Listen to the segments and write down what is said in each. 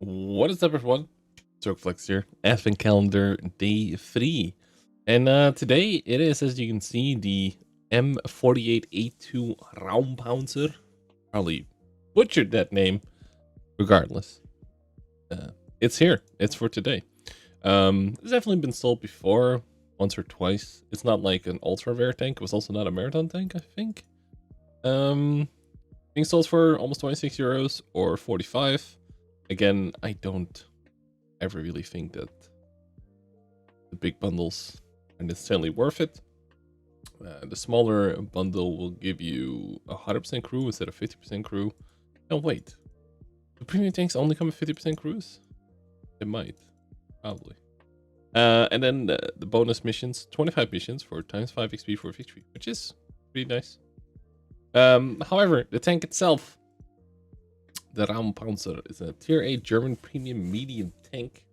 What is up, everyone? Circflex here, Advent Calendar Day 3. And today it is, as you can see, the M48A2 Raumpanzer. Probably butchered that name, regardless. It's here. It's for today. It's definitely been sold before, once or twice. It's not like an ultra rare tank. It was also not a marathon tank, I think. Being sold for almost 26 euros or 45. Again, I don't ever really think that the big bundles are necessarily worth it. The smaller bundle will give you 100% crew instead of 50% crew. No, wait. The premium tanks only come with 50% crews? It might. Probably. And then the bonus missions. 25 missions for times 5 XP for victory, which is pretty nice. However, the tank itself, the Raumpanzer, is a tier 8 German premium medium tank.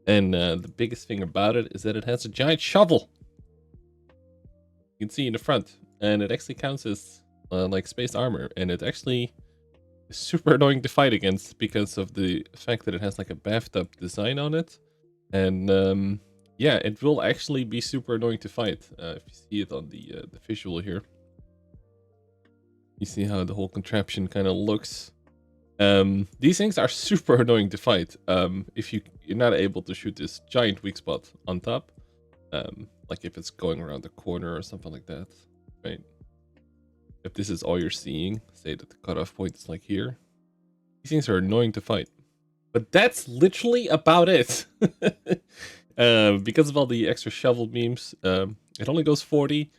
And the biggest thing about it is that it has a giant shovel. You can see in the front. And it actually counts as like space armor. And it actually is super annoying to fight against because of the fact that it has like a bathtub design on it. And yeah, it will actually be super annoying to fight. If you see it on the visual here. You see how the whole contraption kind of looks. These things are super annoying to fight if you're not able to shoot this giant weak spot on top, like if it's going around the corner or something like that, right? If this is all you're seeing, say that the cutoff point is like here, these things are annoying to fight, but that's literally about it. Because of all the extra shovel beams, it only goes 40.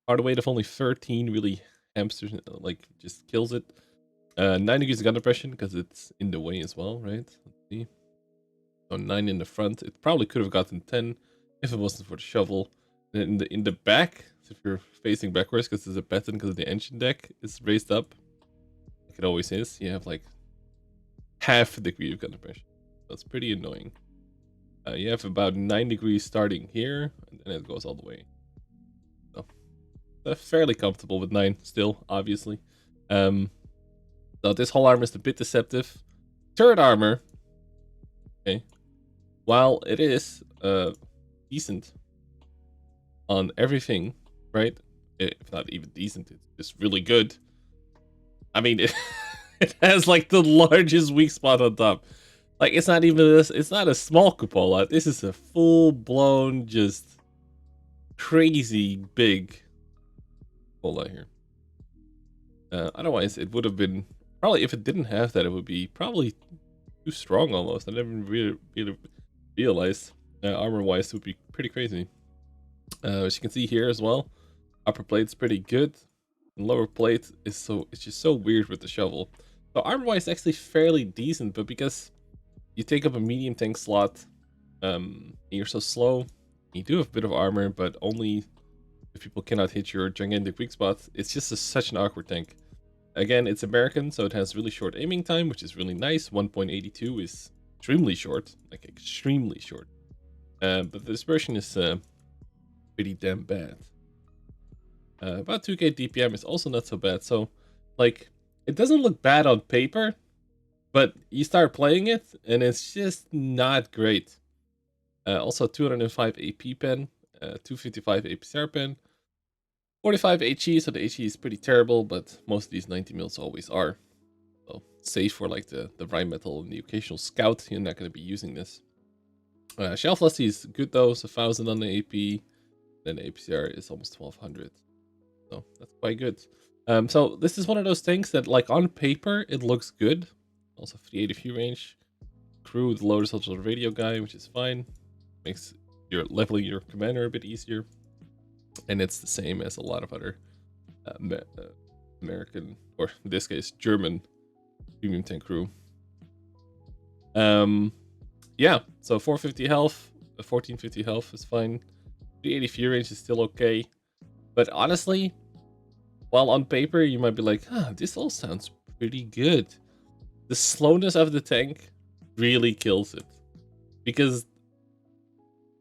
Hard weight of only 13 really hamsters, like just kills it. 9 degrees of gun depression because it's in the way as well, right? Let's see. So 9 in the front. It probably could have gotten 10 if it wasn't for the shovel. And in the back, so if you're facing backwards because there's a pattern because the engine deck is raised up, like it always is, you have like half a degree of gun depression. That's pretty annoying. You have about 9 degrees starting here, and then it goes all the way. So fairly comfortable with 9 still, obviously. So this whole armor is a bit deceptive. Turret armor, okay, while it is decent on everything, right? If not even decent, it's just really good. I mean, it has like the largest weak spot on top. Like it's not even this. It's not a small cupola. This is a full-blown, just crazy big cupola here. Otherwise, it would have been. Probably if it didn't have that, it would be probably too strong almost. I never really realized armor-wise it would be pretty crazy. As you can see here as well, upper plate's pretty good. And lower plate is it's just so weird with the shovel. So armor-wise actually fairly decent, but because you take up a medium tank slot, and you're so slow, you do have a bit of armor, but only if people cannot hit your gigantic weak spots. It's just such an awkward tank. Again, it's American, so it has really short aiming time, which is really nice. 1.82 is extremely short, like extremely short. But the dispersion is pretty damn bad. About 2k DPM is also not so bad. So, like, it doesn't look bad on paper, but you start playing it, and it's just not great. Also, 205 AP pen, 255 APCR pen. 45 HE, so the HE is pretty terrible, but most of these 90 mils always are. So safe for like the Rheinmetall and the occasional scout, you're not going to be using this. Shell velocity is good though, so 1000 on the AP, then the APCR is almost 1200. So that's quite good. So this is one of those things that like on paper, it looks good. Also 380 view range. Crew, the loader social radio guy, which is fine. Makes your leveling your commander a bit easier. And it's the same as a lot of other American, or in this case, German premium tank crew. Yeah, so 450 health, 1450 health is fine. 380 view range is still okay. But honestly, while on paper, you might be like, this all sounds pretty good. The slowness of the tank really kills it. Because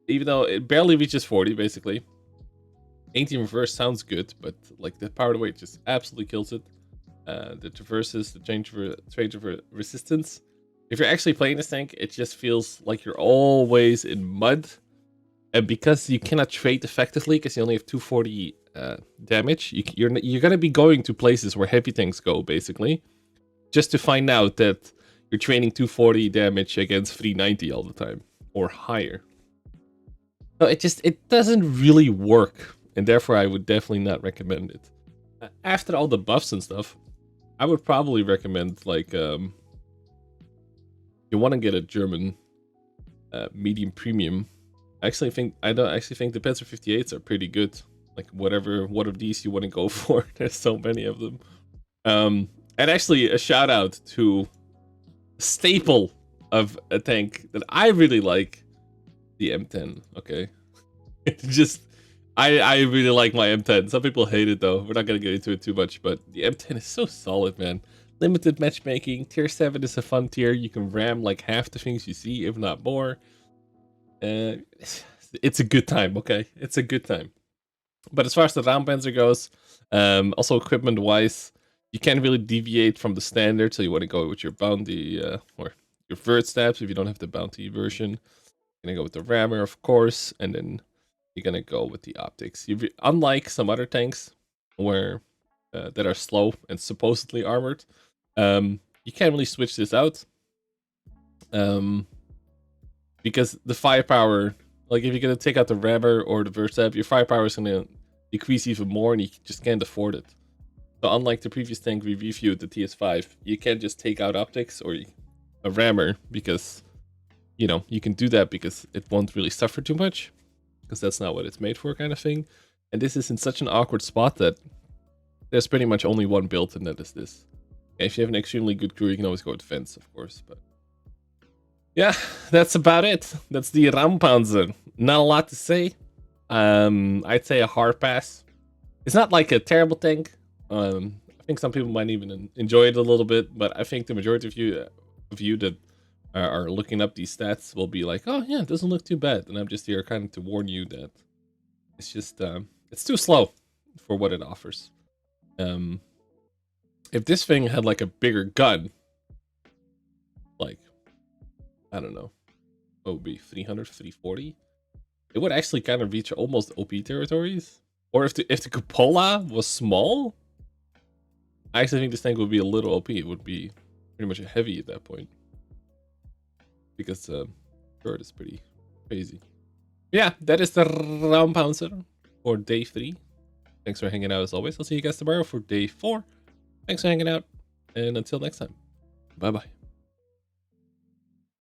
even though it barely reaches 40, basically, 18 reverse sounds good, but like the power to weight just absolutely kills it. The traverses, the change of resistance if you're actually playing this tank, it just feels like you're always in mud. And because you cannot trade effectively, because you only have 240 damage, you're gonna be going to places where heavy tanks go, basically, just to find out that you're trading 240 damage against 390 all the time or higher. So it doesn't really work, and therefore I would definitely not recommend it. After all the buffs and stuff, I would probably recommend like you want to get a German medium premium. I don't actually think the Panzer 58s are pretty good. Like whatever one of these you want to go for. There's so many of them. And actually a shout out to a staple of a tank that I really like, the M10. Okay, I really like my M10. Some people hate it though. We're not gonna get into it too much, but the M10 is so solid, man. Limited matchmaking. Tier 7 is a fun tier. You can ram like half the things you see, if not more. It's a good time, okay? It's a good time. But as far as the Raumpanzer goes, also equipment-wise, you can't really deviate from the standard, so you want to go with your bounty or your vert stabs if you don't have the bounty version. You're gonna go with the rammer, of course, and then you're gonna go with the optics. Unlike some other tanks where that are slow and supposedly armored, you can't really switch this out. Because the firepower, like if you're gonna take out the rammer or the verstab, your firepower is gonna decrease even more, and you just can't afford it. So unlike the previous tank we reviewed, the TS5, you can't just take out optics or a rammer, because you know you can do that because it won't really suffer too much, because that's not what it's made for, kind of thing. And this is in such an awkward spot that there's pretty much only one build, and that is this. And if you have an extremely good crew, you can always go defense, of course, but. Yeah, that's about it. That's the Raumpanzer. Not a lot to say. I'd say a hard pass. It's not like a terrible tank. I think some people might even enjoy it a little bit, but I think the majority of you that are looking up these stats will be like, oh yeah, it doesn't look too bad. And I'm just here kind of to warn you that it's just it's too slow for what it offers. If this thing had like a bigger gun, like, I don't know, what would be 300, 340? It would actually kind of reach almost OP territories. Or if the cupola was small, I actually think this tank would be a little OP. It would be pretty much a heavy at that point, because turret is pretty crazy. Yeah, that is the Raumpanzer for day 3. Thanks for hanging out as always. I'll see you guys tomorrow for day 4. Thanks for hanging out, and until next time, bye bye.